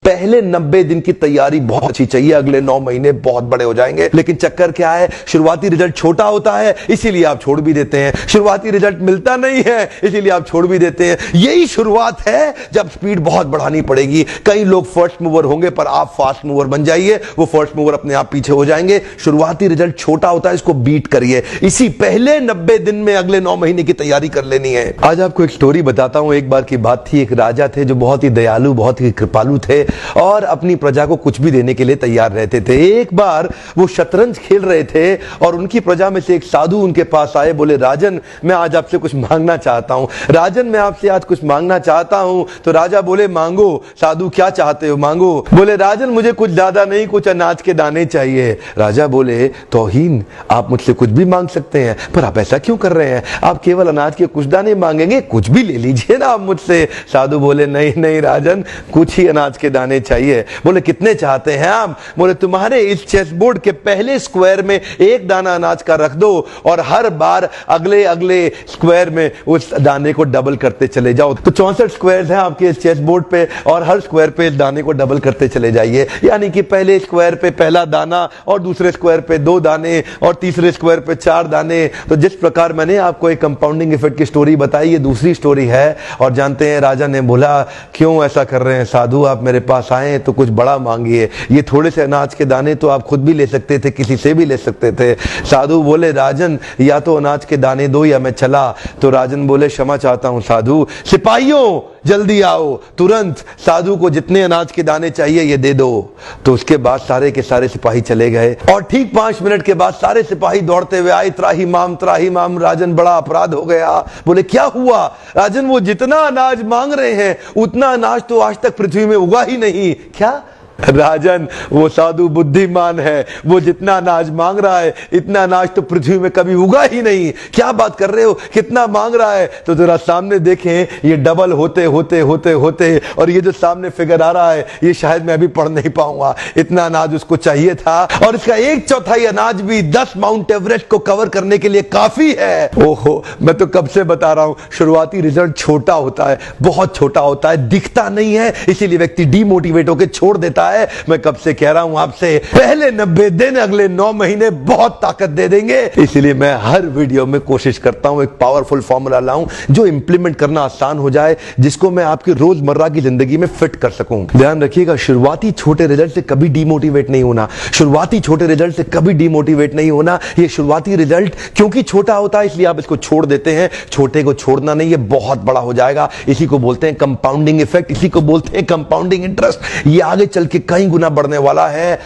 पहले 90 दिन की तैयारी बहुत अच्छी चाहिए, अगले 9 महीने बहुत बड़े हो जाएंगे। लेकिन चक्कर क्या है, शुरुआती रिजल्ट छोटा होता है, इसीलिए आप छोड़ भी देते हैं। शुरुआती रिजल्ट मिलता नहीं है, इसीलिए आप छोड़ भी देते हैं। यही शुरुआत है जब स्पीड बहुत बढ़ानी पड़ेगी। कई लोग फर्स्ट मूवर होंगे, पर आप फास्ट मूवर बन जाइए, वो फर्स्ट मूवर अपने आप पीछे हो जाएंगे। शुरुआती रिजल्ट छोटा होता है, इसको बीट करिए। इसी पहले 90 दिन में अगले 9 महीने की तैयारी कर लेनी है। आज आपको एक स्टोरी बताता हूं। एक बार की बात थी, एक राजा थे जो बहुत ही दयालु, बहुत ही कृपालु थे और अपनी प्रजा को कुछ भी देने के लिए तैयार रहते थे। एक बार वो शतरंज खेल रहे थे और उनकी प्रजा में से एक साधु उनके पास आए। बोले, राजन मैं आज आपसे कुछ मांगना चाहता हूं। राजन मैं आपसे आज कुछ मांगना चाहता हूं। तो राजा बोले, मांगो। साधु, क्या चाहते हो, मांगो। बोले, राजन मुझे कुछ ज्यादा नहीं, कुछ अनाज के दाने चाहिए। राजा बोले, तौहीन, आप मुझसे कुछ भी मांग सकते हैं, पर आप ऐसा क्यों कर रहे हैं? आप केवल अनाज के कुछ दाने मांगेंगे, कुछ भी ले लीजिए ना आप मुझसे। साधु बोले, नहीं नहीं राजन, कुछ ही अनाज के दाने चाहिए। बोले, कितने चाहते हैं आप? बोले, तुम्हारे इस चेस बोर्ड के पहले स्क्वायर में एक दाना अनाज का रख दो और हर बार अगले अगले स्क्वायर में उस दाने को डबल करते चले जाओ। तो 64 स्क्वायर हैं आपके इस चेस बोर्ड पे और हर स्क्वायर पे इस दाने को डबल करते चले जाइए। यानी कि पहले स्क्वायर पे पहला दाना और दूसरे स्क्वायर पे 2 दाने और तीसरे स्क्वायर पे 4 दाने। तो जिस प्रकार मैंने आपको एक कंपाउंडिंग इफेक्ट की स्टोरी बताई, ये दूसरी स्टोरी है। और जानते हैं, राजा ने बोला, क्यों ऐसा कर रहे हैं साधु, आप मेरे पास आए तो कुछ बड़ा मांगिए। ये थोड़े से अनाज के दाने तो आप खुद भी ले सकते थे, किसी से भी ले सकते थे। साधु बोले, राजन या तो अनाज के दाने दो या मैं चला। तो राजन बोले, क्षमा चाहता हूं साधु। सिपाहियों जल्दी आओ, तुरंत साधु को जितने अनाज के दाने चाहिए ये दे दो। तो उसके बाद सारे के सारे सिपाही चले गए और ठीक 5 मिनट के बाद सारे सिपाही दौड़ते हुए आए, त्राही माम। राजन, बड़ा अपराध हो गया। बोले, क्या हुआ? राजन, वो जितना अनाज मांग रहे हैं उतना अनाज तो आज तक पृथ्वी में उगा ही नहीं। क्या? राजन, वो साधु बुद्धिमान है, वो जितना अनाज मांग रहा है इतना अनाज तो पृथ्वी में कभी उगा ही नहीं। क्या बात कर रहे हो, कितना मांग रहा है? तो जरा सामने देखें, ये डबल होते होते होते होते और ये जो सामने फिगर आ रहा है ये शायद मैं अभी पढ़ नहीं पाऊंगा। इतना अनाज उसको चाहिए था और इसका 1/4 अनाज भी 10 माउंट एवरेस्ट को कवर करने के लिए काफी है। ओहो, मैं तो कब से बता रहा हूं, शुरुआती रिजल्ट छोटा होता है, बहुत छोटा होता है, दिखता नहीं है, इसीलिए व्यक्ति डीमोटिवेट होकर छोड़ देता है। मैं कब से कह रहा हूं आपसे, पहले 90 दिन अगले 9 महीने बहुत ताकत दे देंगे। इसलिए मैं हर वीडियो में कोशिश करता हूं एक पावरफुल फॉर्मूला लाऊं जो इंप्लीमेंट करना आसान हो जाए, जिसको मैं आपकी रोजमर्रा की जिंदगी में फिट कर सकूं। ध्यान रखिएगा, शुरुआती छोटे रिजल्ट से कभी डीमोटिवेट नहीं होना। शुरुआती छोटे रिजल्ट से कभी डीमोटिवेट नहीं होना। ये शुरुआती रिजल्ट क्योंकि छोटा होता है इसलिए आप इसको छोड़ देते हैं। छोटे को छोड़ना नहीं, ये बहुत बड़ा हो जाएगा। इसी को बोलते हैं कंपाउंडिंग इफेक्ट, इसी को बोलते हैं कंपाउंडिंग इंटरेस्ट। ये आगे चल के कई गुना बढ़ने वाला है।